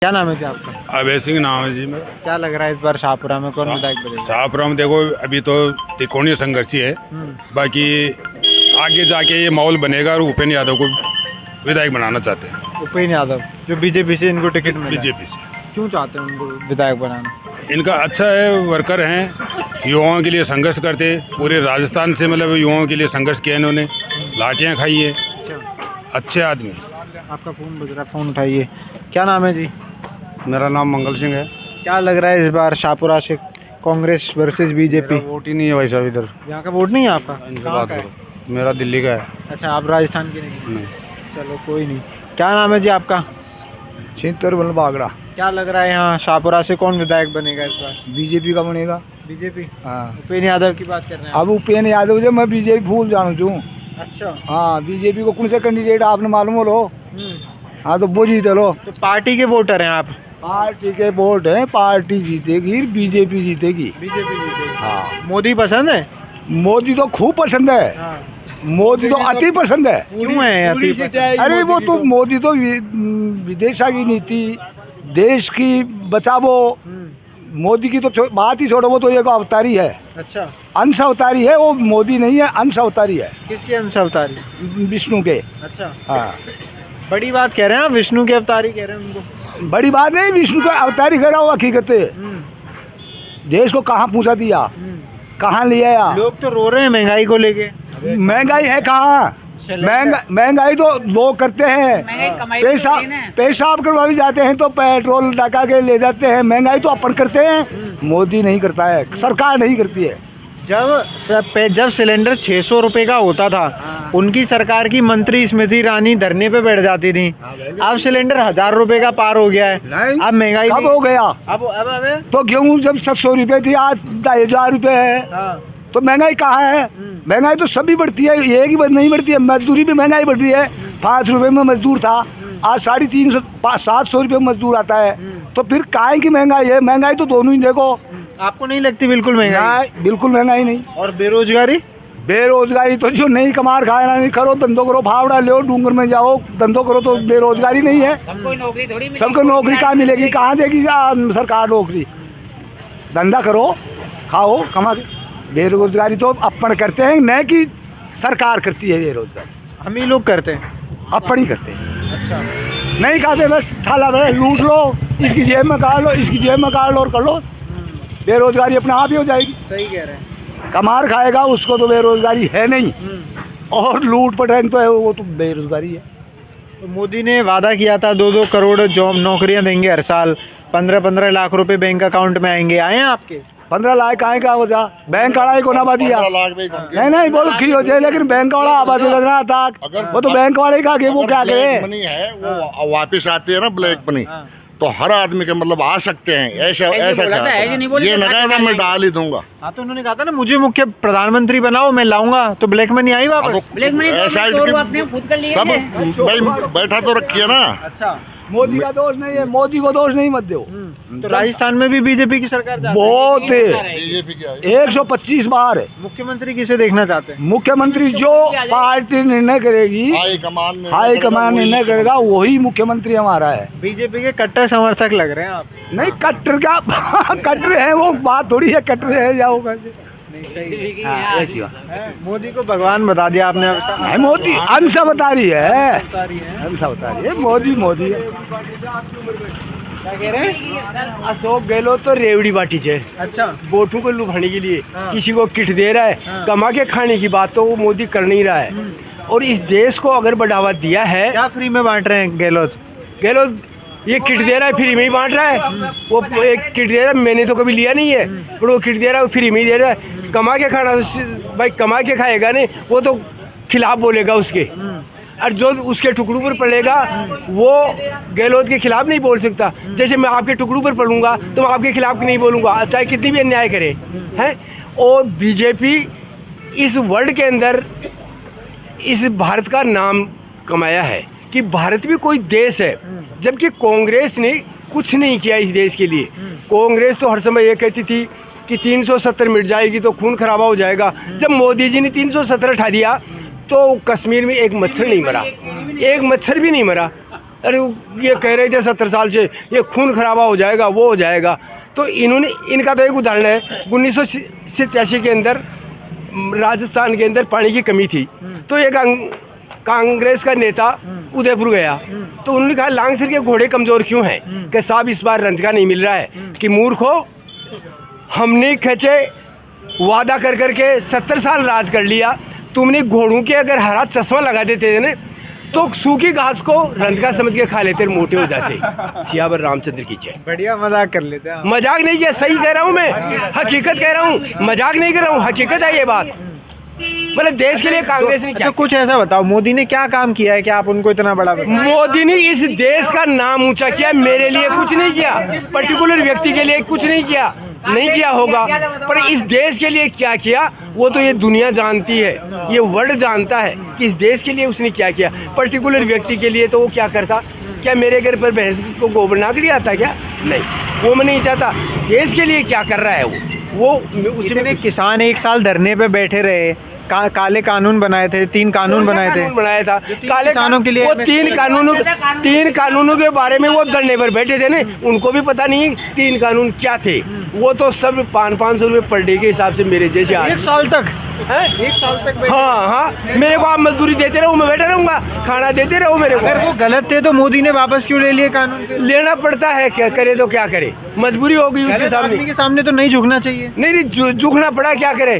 क्या नाम है जी आपका? अभय सिंह नाम है जी मेरा। क्या लग रहा है इस बार शाहपुरा में कौन विधायक बनेगा? शाहपुरा में देखो अभी तो त्रिकोणीय संघर्ष ही है। बाकी आगे जाके ये माहौल बनेगा और उपेंद्र यादव को विधायक बनाना चाहते हैं। उपेंद्र यादव जो बीजेपी से इनको टिकट मिला है। बीजेपी से क्यों चाहते हैं उनको विधायक बनाना? इनका अच्छा है, वर्कर हैं, युवाओं के लिए संघर्ष करते हैं। पूरे राजस्थान से मतलब युवाओं के लिए संघर्ष किया इन्होंने, लाठियाँ खाई है। अच्छा, अच्छे आदमी। आपका फ़ोन बज रहा है, फ़ोन उठाइए। क्या नाम है जी? मेरा नाम मंगल सिंह है। क्या लग रहा है इस बार शाहपुरा से कांग्रेस वर्सेस बीजेपी? वोट ही नहीं है भाई साहब इधर। यहाँ का वोट नहीं है आपका? इनसे कहाँ बात का है? करो। मेरा दिल्ली का है। अच्छा, आप राजस्थान के नहीं? नहीं। चलो कोई नहीं। क्या नाम है जी आपका? छितर बल बागड़ा। क्या लग रहा है यहाँ शाहपुरा से कौन विधायक बनेगा इस बार? बीजेपी का बनेगा। बीजेपी? हाँ। उपेंद्र यादव की बात कर रहे हैं अब उपेंद्र यादव जो मैं बीजेपी फूल जानू छू। आप? अच्छा। हाँ, बीजेपी को कौन से कैंडिडेट आपने मालूम हो लो। हम्म। हाँ तो वो जीते लो। तो पार्टी के वोटर हैं आप? पार्टी के वोट है, पार्टी जीतेगी, बीजेपी जीतेगी। बीजेपी जीतेगी। हाँ, मोदी पसंद है? मोदी तो खूब पसंद है। हाँ। मोदी तो अति पसंद है। क्यों है अति पसंद? अरे वो तो मोदी तो विदेशा की नीति, देश की बचावो। मोदी की तो बात ही छोड़ो, वो तो एक अवतारी है, अच्छा, अंश अवतारी है। वो मोदी नहीं है, अंश अवतारी है किसके अंश अवतारी? विष्णु के। अच्छा, हाँ, बड़ी बात कह रहे हैं आप, विष्णु के अवतारी कह रहे हैं उनको। बड़ी बात नहीं, विष्णु का अवतारी कह रहा हूँ। हकीकत है, देश को कहाँ पहुँचा दिया, कहाँ ले आया। लोग तो रो रहे हैं महंगाई को लेके। महंगाई है कहाँ? महंगाई तो लोग करते हैं, पेशाब करवा भी जाते हैं तो पेट्रोल डका के ले जाते हैं। महंगाई तो अपन करते हैं, मोदी नहीं करता है, सरकार नहीं करती है। जब सिलेंडर 600 रुपए का होता था, उनकी सरकार की मंत्री स्मृति ईरानी धरने पे बैठ जाती थी। अब सिलेंडर 1000 रुपए का पार हो गया है। अब महंगाई कब हो गया? अब तो गेहूँ जब 700 रुपए थी, आज 2500 रुपए है। हाँ। तो महंगाई कहाँ है? महंगाई तो सभी बढ़ती है, एक ही नहीं बढ़ती है। मजदूरी भी महंगाई बढ़ रही है। 5 रुपए में मजदूर था, आज 350 700 रुपये में मजदूर आता है। तो फिर काहे की महंगाई है? महंगाई तो दोनों ही देखो। आपको नहीं लगती बिल्कुल महंगाई? बिल्कुल महंगाई नहीं। और बेरोजगारी? बेरोजगारी तो जो नहीं कमा खाए ना, नहीं करो, धंधो करो, फावड़ा लो, डूंगर में जाओ, धंधो करो, तो बेरोजगारी नहीं है। सबको नौकरी कहाँ मिलेगी? कहाँ देगी सरकार नौकरी? धंधा करो, खाओ, कमा के। बेरोजगारी तो अपन करते हैं, न कि सरकार करती है बेरोजगारी। हम ही लोग करते हैं, अपन ही करते हैं। अच्छा, नहीं खाते, बस थाला में लूट लो, इसकी जेब में काट लो, इसकी जेब में काट लो और कर लो। बेरोजगारी अपने आप ही हो जाएगी। सही कह रहे हैं। कमार खाएगा उसको तो बेरोजगारी है नहीं, और लूट पटांग तो है, वो तो बेरोजगारी है। तो मोदी ने वादा किया था 2-2 करोड़ जॉब नौकरियां देंगे हर साल, 15-15 लाख रुपए बैंक अकाउंट में आएंगे। आए हैं आपके? 15 लाख आए का वजह? बैंक वाला ही को ना दिया। नहीं वो तो की हो जाए, लेकिन बैंक वाला आबादी लगा था, वो तो बैंक वाले का वो क्या करे। मनी है वो वापस आती है ना, ब्लैक मनी, तो हर आदमी के मतलब आ सकते हैं। ऐसा क्या ये नकारा मैं डाल ही दूंगा। हाँ, तो उन्होंने कहा था ना, मुझे मुख्य प्रधानमंत्री बनाओ, मैं लाऊंगा। तो ब्लैक मनी आई वापस? ऐसा सब भाई बैठा तो रखिए ना। अच्छा, मोदी का दोष नहीं है, मोदी को दोष नहीं मत दो। तो राजस्थान में भी बीजेपी की सरकार चाहती है? बहुत बीजेपी क्या है? 125 बार है। मुख्यमंत्री किसे देखना चाहते हैं? मुख्यमंत्री जो पार्टी निर्णय करेगी, हाईकमान निर्णय करेगा, वही मुख्यमंत्री हमारा है। बीजेपी के कट्टर समर्थक लग रहे हैं आप। नहीं कट्टर क्या कट्टर है, वो बात थोड़ी है, कट्टर है जाओ कैसे। नहीं, सही हाँ, ऐसी बात है। मोदी को भगवान बता दिया आपने। अब नहीं, मोदी अंश बता रही है, बता रही है। अंश बता रही है। मोदी है। क्या कह रहे हैं? अशोक गहलोत तो रेवड़ी बाटी है। अच्छा, वोटों को लुभाने के लिए हाँ। किसी को किट दे रहा है। हाँ। कमा के खाने की बात तो वो मोदी कर नहीं रहा है। और इस देश को अगर बढ़ावा दिया है, क्या फ्री में बांट रहे हैं गहलोत? गहलोत ये किट दे रहा है, फ्री में ही बांट रहा है। वो एक किट दे रहा है, मैंने तो कभी लिया नहीं है, पर वो किट दे रहा है, वो फ्री में ही दे रहा है। कमा के खाना भाई, कमा के खाएगा नहीं, वो तो खिलाफ बोलेगा उसके, और जो उसके टुकड़ों पर पड़ेगा वो गहलोत के खिलाफ नहीं बोल सकता। जैसे मैं आपके टुकड़ों पर पड़ूंगा तो मैं आपके खिलाफ नहीं बोलूँगा, चाहे कितनी भी अन्याय करे हैं। और बीजेपी इस वर्ल्ड के अंदर इस भारत का नाम कमाया है कि भारत भी कोई देश है, जबकि कांग्रेस ने कुछ नहीं किया इस देश के लिए। कांग्रेस तो हर समय ये कहती थी कि 370 मिट जाएगी तो खून खराबा हो जाएगा। जब मोदी जी ने 370 उठा दिया तो कश्मीर में एक मच्छर नहीं मरा, एक मच्छर भी नहीं मरा। अरे ये कह रहे थे 70 साल से ये खून खराबा हो जाएगा, वो हो जाएगा। तो इन्होंने, इनका तो एक उदाहरण है, 1987 के अंदर राजस्थान के अंदर पानी की कमी थी, तो एक कांग्रेस का नेता उदयपुर गया, तो उन्होंने कहा लांगसर के घोड़े कमज़ोर क्यों हैं, कि साहब इस बार रंजका नहीं मिल रहा है। कि मूर्खो, हमने खचे वादा कर करके 70 साल राज कर लिया, तुमने घोड़ों के अगर हरा चश्मा लगा देते थे ना तो सूखी घास को रंजका समझ के खा लेते, मोटे हो जाते। सियावर रामचंद्र की जय। बढ़िया मजाक कर लेते हैं। मजाक नहीं किया, सही कह रहा हूँ मैं, हकीकत कह रहा हूँ, मजाक नहीं कर रहा हूँ, हकीकत है ये बात। मतलब देश के लिए कांग्रेस ने क्या, अच्छा कुछ ऐसा बताओ, मोदी ने क्या काम किया है कि आप उनको इतना बड़ा मोदी ने इस देश का नाम ऊंचा किया, मेरे लिए कुछ नहीं किया, पर्टिकुलर व्यक्ति के लिए कुछ नहीं किया, नहीं किया होगा, पर इस देश के लिए क्या किया वो तो ये दुनिया जानती है, ये वर्ल्ड जानता है कि इस देश के लिए उसने क्या किया। पर्टिकुलर व्यक्ति के लिए तो वो क्या करता, क्या मेरे घर पर भैंस को गोबर नाकड़ी आता क्या, नहीं, वो मैं नहीं चाहता। देश के लिए क्या कर रहा है वो उसमें किसान 1 साल धरने पे बैठे रहे, काले कानून बनाए थे, 3 कानून बनाए थे, बनाया था काले किसानों के लिए। वो 3 कानूनों के बारे में वो धरने पर बैठे थे ना, उनको भी पता नहीं 3 कानून क्या थे, वो तो सब 500 रुपये पर डे के हिसाब से मेरे जैसे 1 साल तक हैं? 1 साल तक बैठे। हाँ, मेरे को आप मजदूरी देते रहो, मैं बैठा रहूँगा, खाना देते रहो मेरे को। अगर वो गलत थे तो मोदी ने वापस क्यों ले लिए कानून? लेना पड़ता है, क्या करे तो क्या करे, मजबूरी होगी उसके सामने। आदमी के सामने तो नहीं झुकना चाहिए। नहीं झुकना पड़ा, क्या करे,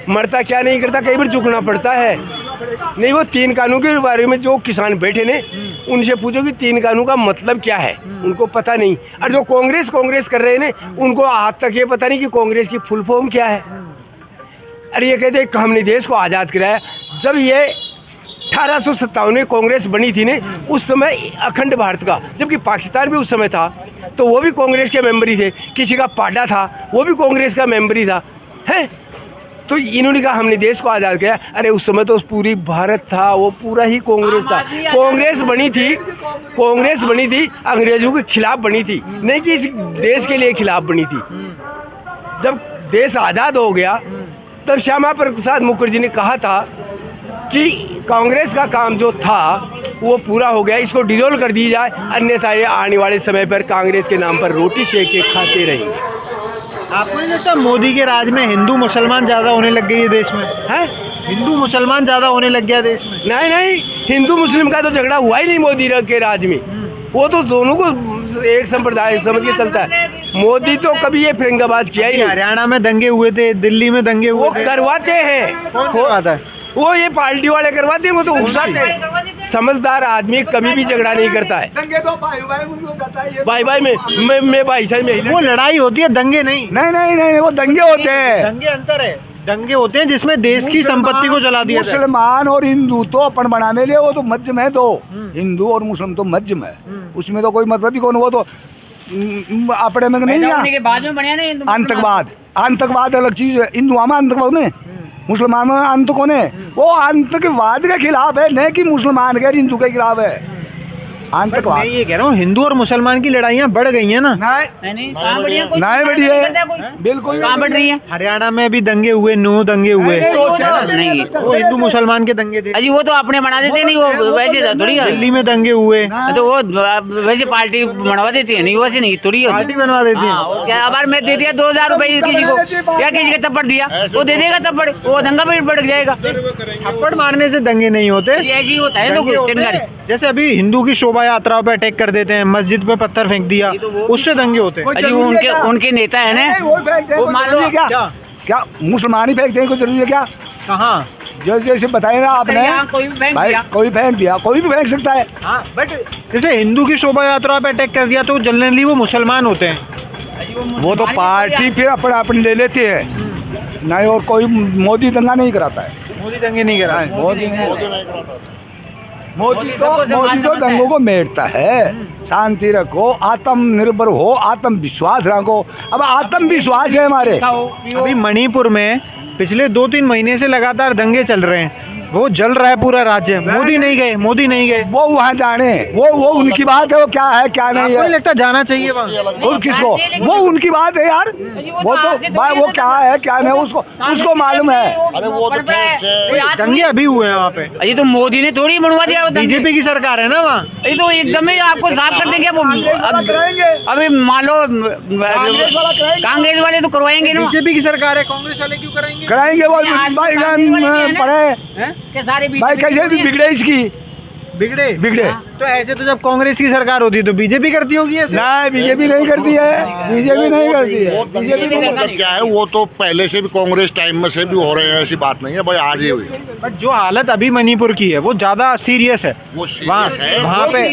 मरता क्या नहीं करता, कई बार झुकना पड़ता है। नहीं, वो 3 कानून के बारे में जो किसान बैठे ने उनसे पूछो कि 3 कानून का मतलब क्या है, उनको पता नहीं। और जो कांग्रेस कर रहे हैं उनको आज तक ये पता नहीं कि कांग्रेस की फुल फॉर्म क्या है। अरे ये कहते हैं हमने देश को आज़ाद कराया, जब ये 1857 में कांग्रेस बनी थी ने, उस समय अखंड भारत का, जबकि पाकिस्तान भी उस समय था तो वो भी कांग्रेस के मेंबर ही थे, किसी का पाडा था वो भी कांग्रेस का मेंबर ही था, है। तो इन्होंने कहा हमने देश को आज़ाद किया, अरे उस समय तो पूरी भारत था, वो पूरा ही कांग्रेस था। कांग्रेस बनी थी अंग्रेजों के खिलाफ बनी थी, नहीं कि इस देश के लिए खिलाफ बनी थी। जब देश आज़ाद हो गया तब श्यामा प्रसाद मुखर्जी ने कहा था कि कांग्रेस का काम जो था वो पूरा हो गया, इसको डिसॉल्व कर दी जाए, अन्यथा ये आने वाले समय पर कांग्रेस के नाम पर रोटी सेक के खाते रहेंगे। आपको नहीं लगता मोदी के राज में हिंदू मुसलमान ज़्यादा होने लग गई है देश में? है, हिंदू मुसलमान ज़्यादा होने लग गया देश में? नहीं, हिंदू मुस्लिम का तो झगड़ा हुआ ही नहीं मोदी के राज में, वो तो दोनों को एक संप्रदाय समझ के चलता है। मोदी तो कभी ये फिरंगाबाज किया ही नहीं। हरियाणा में दंगे हुए थे, दिल्ली में दंगे हुए थे, करवाते हैं, कौन करवाता है? वो ये पार्टी वाले करवाते हैं, वो तो उकसाते हैं। समझदार आदमी कभी भी झगड़ा नहीं करता है, भाई में भाई साहब में वो लड़ाई होती है, दंगे नहीं। नहीं, वो दंगे होते हैं। दंगे अंतर है, दंगे होते हैं जिसमें देश की संपत्ति को जला दिया जाए। मुसलमान और हिंदू तो अपन बनाने लिए, वो तो मध्यम है, दो हिंदू और मुस्लिम तो मध्यम है, उसमें तो कोई मतलब ही कौन, वो तो अपने में नहीं है। आतंकवाद अलग चीज है, हिंदू में आतंकवाद में, मुसलमान में अंत कौन है, वो आतंकवाद के खिलाफ है, नहीं कि मुसलमान के हिंदू के खिलाफ है आतंकवाद। मैं ये कह रहा हूँ हिंदू और मुसलमान की लड़ाइयाँ बढ़ गई हैं ना? नहीं बढ़ी है, बिल्कुल कहाँ बढ़ रही है। हरियाणा में भी दंगे हुए, 9 दंगे हुए, नहीं वो हिंदू मुसलमान के दंगे थे। अजी वो तो अपने बना देते नहीं, वो वैसे थोड़ी है। दिल्ली में दंगे हुए तो वो वैसे पार्टी बनवा देती है, नहीं वैसे नहीं थोड़ी पार्टी बनवा देती है। क्या बार मैं दे दिया 2000 रुपये किसी को, क्या किसी का थप्पड़ दिया वो दे देगा थप्पड़, वो दंगा भी बढ़ जाएगा। थप्पड़ मारने से दंगे नहीं होते, ऐसे ही होता है तो चिनगारी। जैसे अभी हिंदू की शोभा यात्राओं पे अटैक कर देते हैं, मस्जिद पे पत्थर फेंक दिया, उससे दंगे होते हैं। अजी उनके नेता है ना, वो मान लो क्या मुसलमान ही फेंकते हैं, कोई जरूरी है क्या? कहाँ? जैसे बताए ना आपने, कोई भी फेंक भाई दिया। कोई फेंक दिया, कोई भी फेंक सकता है। हाँ, बट जैसे हिंदू की शोभा यात्रा पे अटैक कर दिया तो जनरली वो मुसलमान होते हैं। वो तो पार्टी फिर अपने ले लेते हैं नहीं, और कोई मोदी दंगा नहीं कराता है। मोदी दंगे नहीं करा, मोदी तो दंगों को मेटता है। शांति रखो, आत्मनिर्भर हो, आत्मविश्वास रखो। अब आत्मविश्वास है हमारे। अभी मणिपुर में पिछले 2-3 महीने से लगातार दंगे चल रहे हैं, वो जल रहा है पूरा राज्य, मोदी नहीं गए, मोदी नहीं गए। वो वहाँ जाने, वो उनकी बात है, वो क्या है क्या नहीं आपको है। नहीं लगता जाना चाहिए वहाँ? और किसको, वो उनकी बात है यार, वो तो भाई वो क्या है क्या नहीं उसको मालूम है। अरे वो तो ठीक से दंगे अभी हुए हैं वहाँ पे। ये तो मोदी ने थोड़ी बनवा दिया वो दंगे। बीजेपी की सरकार है ना वहाँ। ये तो एकदम ही आपको साफ कर देंगे वो। अभी मान लो कांग्रेस वाले तो करवाएंगे ना। बीजेपी की सरकार है, कांग्रेस वाले क्यों कराएंगे? कराएंगे वो भाई पढ़े के सारे भाई कैसे भी बिगड़े इसकी बिगड़े। तो ऐसे तो जब कांग्रेस की सरकार होती है तो बीजेपी करती होगी ऐसे? नहीं बीजेपी नहीं करती है, बीजेपी नहीं करती है। वो दंगे तो मतलब क्या है, वो तो पहले से भी कांग्रेस टाइम में से भी हो रहे हैं, ऐसी बात नहीं है भाई आज ही हुई। बट जो हालत अभी मणिपुर की है वो ज्यादा सीरियस है। वो वहाँ serious है। वहाँ पे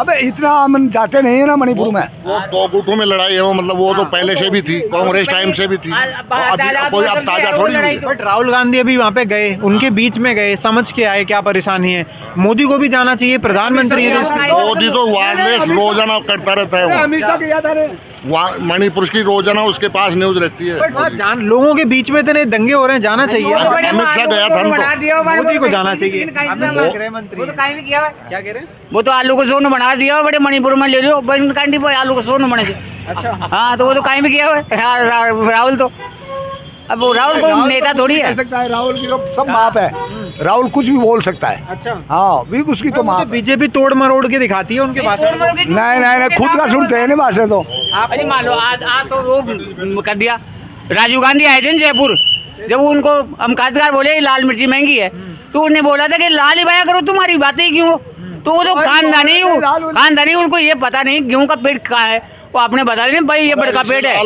अबे इतना हम जाते नहीं है ना मणिपुर में। वो दो गुटों में लड़ाई है, वो मतलब वो तो पहले से भी थी, कांग्रेस टाइम से भी थी, कोई अब ताजा थोड़ी हुई है। बट राहुल गांधी अभी वहाँ पे गए, उनके बीच में गए, समझ के आए क्या परेशानी है। मोदी को भी जाना चाहिए, प्रधानमंत्री है देश के। मोदी तो वायरलेस रोजाना करता रहता है, हमेशा किया था रे। वो मणिपुर की रोजाना उसके पास न्यूज रहती है। बट वहाँ जान लोगों के बीच में इतने दंगे हो रहे हैं, जाना चाहिए। अमित शाह गया था तो मोदी को जाना चाहिए। अमित शाह गृह मंत्री वो तो कहीं भी किया है। क्या कह रहे हैं? वो तो आलू को सोन बना दिया बड़े मणिपुर में ले लो कांडी पर आलू को सोन बने से। अच्छा हाँ तो वो तो कहीं भी किया हुआ है राहुल तो। अब वो राहुल को नेता थोड़ी है। कह सकता है राहुल की तो सब बाप है, राहुल कुछ भी बोल सकता है। अच्छा हाँ भी उसकी तो माँ बीजेपी तोड़ मरोड़ के दिखाती है उनके भाषण को। नहीं खुद का सुनते हैं ना भाषण तो। अरे मान लो आज तो वो कर दिया। राजीव गांधी आए थे ना जयपुर, जब उनको हम काश्तकार बोले लाल मिर्ची महंगी है तो उन्होंने बोला था कि लाल ही बाया करो, तुम्हारी बातें क्यों। तो वो तो खानदानी उनको ये पता नहीं गेहूं का पेट कहाँ है। वो आपने बता दें भाई ये बड़का पेट है,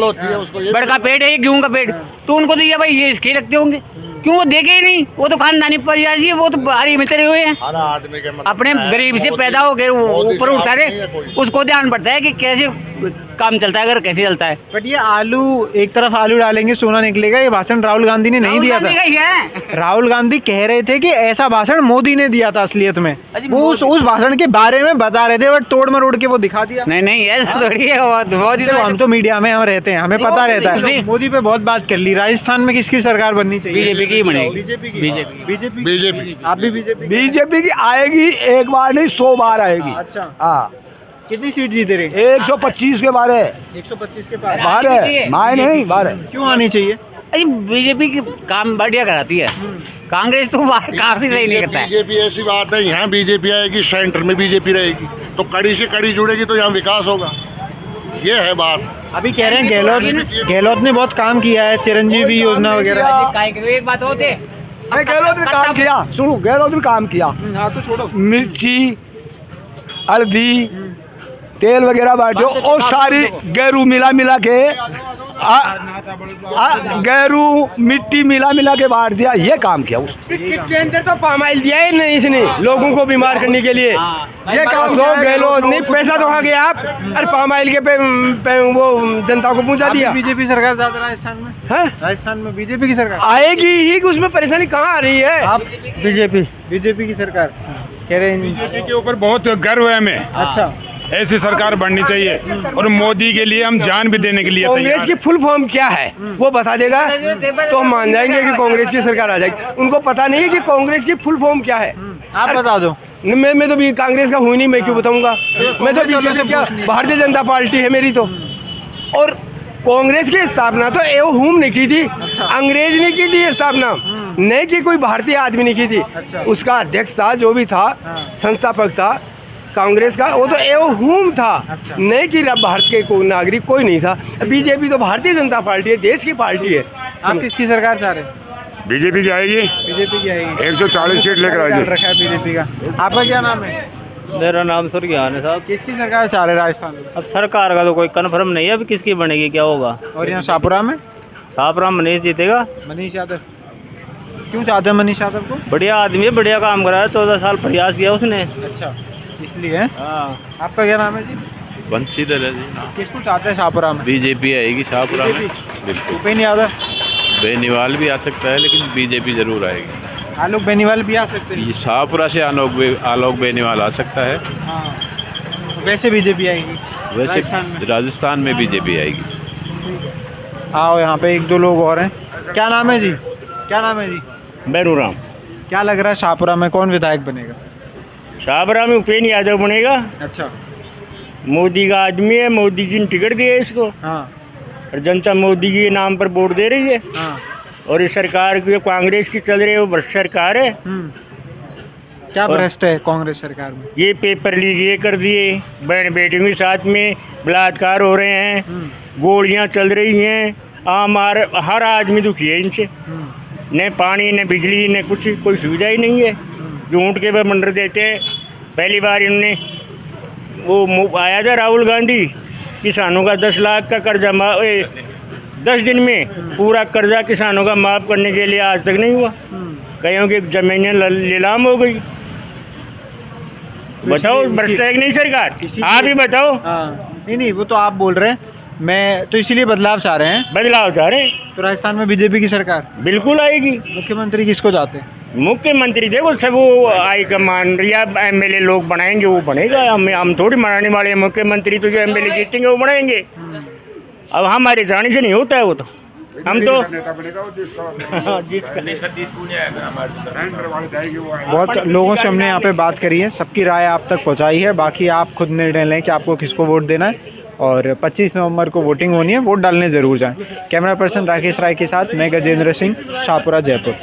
बड़का पेट है ये गेहूं का पेट, तो उनको तो ये भाई ये इसके रखते होंगे, क्यों वो देखे ही नहीं। वो तो खानदानी परिवार है, वो तो बाहरी मित्र हुए हैं, हर आदमी के अपने गरीब से पैदा हो गए ऊपर उठा रहे, उसको ध्यान पड़ता है कि कैसे काम चलता है, अगर कैसे चलता है। बट ये आलू एक तरफ आलू डालेंगे सोना निकलेगा, ये भाषण राहुल गांधी ने नहीं दिया था। राहुल गांधी कह रहे थे कि ऐसा भाषण मोदी ने दिया था असलियत में। वो उस भाषण के बारे में बता रहे थे, बट तोड़ मरोड़ के वो दिखा दिया। नहीं ऐसा थोड़ी है। मोदी तो हम तो मीडिया में हम रहते हैं, हमें पता रहता है। मोदी पे बहुत बात कर ली। राजस्थान में किसकी सरकार बननी चाहिए? बीजेपी की बनेगी। बीजेपी आप भी बीजेपी की आएगी, एक बार नहीं 100 बार आएगी। अच्छा हाँ कितनी सीट जीते रहे? 125 के बारे 125 के पार बाहर है, माए नहीं बाहर है। क्यों आनी चाहिए? अरे बीजेपी की काम बढ़िया कराती है, कांग्रेस तो काफी सही नहीं करता है। बीजेपी ऐसी बात है, यहाँ बीजेपी आएगी, सेंटर में बीजेपी रहेगी, तो कड़ी से कड़ी जुड़ेगी तो यहाँ विकास होगा, ये है बात। अभी कह रहे हैं गहलोत ने बहुत काम किया है, चिरंजीवी योजना वगैरह। एक बात होते गहलोत ने काम किया, सुनो गहलोत ने काम किया। हाँ तो छोड़ो, मिर्ची हल्दी तेल वगैरह बांटे और सारी गेरू मिला के गेरू मिट्टी मिला के बांट दिया, ये काम किया उसने। किट के अंदर तो पाम ऑयल दिया है नहीं इसने, लोगों को बीमार करने के लिए। ये काम गहलोत नहीं, पैसा तो खा गया आप, अरे पाम ऑयल के पे वो जनता को पहुंचा दिया। बीजेपी सरकार ज्यादा राजस्थान में है, राजस्थान में बीजेपी की सरकार आएगी ही, उसमें परेशानी कहाँ आ रही है। आप बीजेपी की सरकार कह रहे हैं। बीजेपी के ऊपर बहुत गर्व है हमें। अच्छा ऐसी सरकार बननी चाहिए और मोदी के लिए हम जान भी देने के लिए कांग्रेस की फुल फॉर्म क्या है वो बता देगा तो हम मान जाएंगे कि कांग्रेस की सरकार आ जाएगी। उनको पता नहीं है कि कांग्रेस की फुल फॉर्म क्या है। आप बता दो। मैं तो भी कांग्रेस का हूँ नहीं, मैं क्यों बताऊंगा। मैं तो बीजेपी क्या, भारतीय जनता पार्टी है मेरी तो। और कांग्रेस की स्थापना तो एओ हुम ने की थी, अंग्रेज ने की थी स्थापना, नहीं कि कोई भारतीय आदमी ने की थी। उसका अध्यक्ष था जो भी था, संस्थापक था कांग्रेस का, वो तो एओ हुम था, नहीं कि भारत के कोई नागरिक कोई नहीं था। बीजेपी तो भारतीय जनता पार्टी है, देश की पार्टी है। आप किसकी सरकार चाह रहे हैं? बीजेपी की आएगी, बीजेपी की आएगी। 140 सीट लेकर आएगी। रखा है बीजेपी का। आपका क्या नाम है? मेरा नाम सुरज्ञान है साहब। किसकी सरकार चाह रहे हैं राजस्थान में? अब सरकार का तो कोई कन्फर्म नहीं है, अभी किसकी बनेगी क्या होगा। और यहाँ शाहपुरा में साहबराम मनीष जीतेगा। मनीष यादव क्यों चाहते हैं? मनीष यादव को बढ़िया आदमी है, बढ़िया काम करा है, 14 साल प्रयास किया उसने। अच्छा इसलिए। हाँ। आपका क्या नाम है जी? बंशीधर है जी। किसको चाहते हैं शाहपुरा में? बीजेपी आएगी शाहपुरा में, बिल्कुल। भूपेन्द्र यादव, बेनीवाल भी आ सकता है, लेकिन बीजेपी जरूर आएगी। आलोक बेनीवाल भी आ सकते हैं। ये शाहपुरा से आलोक बेनीवाल आ सकता है। हाँ वैसे बीजेपी आएगी वैसे राजस्थान में बीजेपी आएगी। आओ यहाँ पे एक दो लोग और हैं। क्या नाम है जी? क्या नाम है जी? बैरूराम। क्या लग रहा है शाहपुरा में कौन विधायक बनेगा? शाहपुरा में उपेंद्र यादव बनेगा। अच्छा। मोदी का आदमी है, मोदी जी ने टिकट दिए इसको हाँ और जनता मोदी के नाम पर वोट दे रही है। हाँ। और इस सरकार की जो कांग्रेस की चल रही है वो भ्रष्ट सरकार है। क्या भ्रष्ट है कांग्रेस सरकार में? ये पेपर लीक ये कर दिए, बहन बेटियों के साथ में बलात्कार हो रहे हैं, गोलियां चल रही हैं, हर आदमी दुखी है इनसे। न पानी न बिजली न कुछ, कोई सुविधा ही नहीं है। झूठ के पे मंडर देते हैं। पहली बार इन्होंने वो आया था राहुल गांधी, किसानों का 10 लाख का कर्जा 10 दिन में पूरा कर्जा किसानों का माफ़ करने के लिए आज तक नहीं हुआ। कहीं की जमीनें नीलाम हो गई। बताओ भ्रष्ट है कि नहीं सरकार? आप ही बताओ। नहीं वो तो आप बोल रहे हैं, मैं तो इसीलिए बदलाव चाह रहे हैं। बदलाव चाह रहे हैं तो राजस्थान में बीजेपी की सरकार बिल्कुल आएगी। मुख्यमंत्री किसको चाहते हैं? मुख्यमंत्री देखो सब वो हाईकमान या MLA लोग बनाएंगे वो बनेगा। हम थोड़ी बनाने वाले हैं मुख्यमंत्री, तो जो MLA जीतेंगे वो बनाएंगे। अब हमारे जाने से नहीं होता है वो तो। हम तो बहुत लोगों से हमने यहाँ पे बात करी है, सबकी राय आप तक पहुँचाई है। बाकी आप खुद निर्णय लें कि आपको किसको वोट देना है। और 25 नवंबर को वोटिंग होनी है, वोट डालने ज़रूर जाएं। कैमरा पर्सन राकेश राय के साथ मैं गजेंद्र सिंह, शाहपुरा, जयपुर।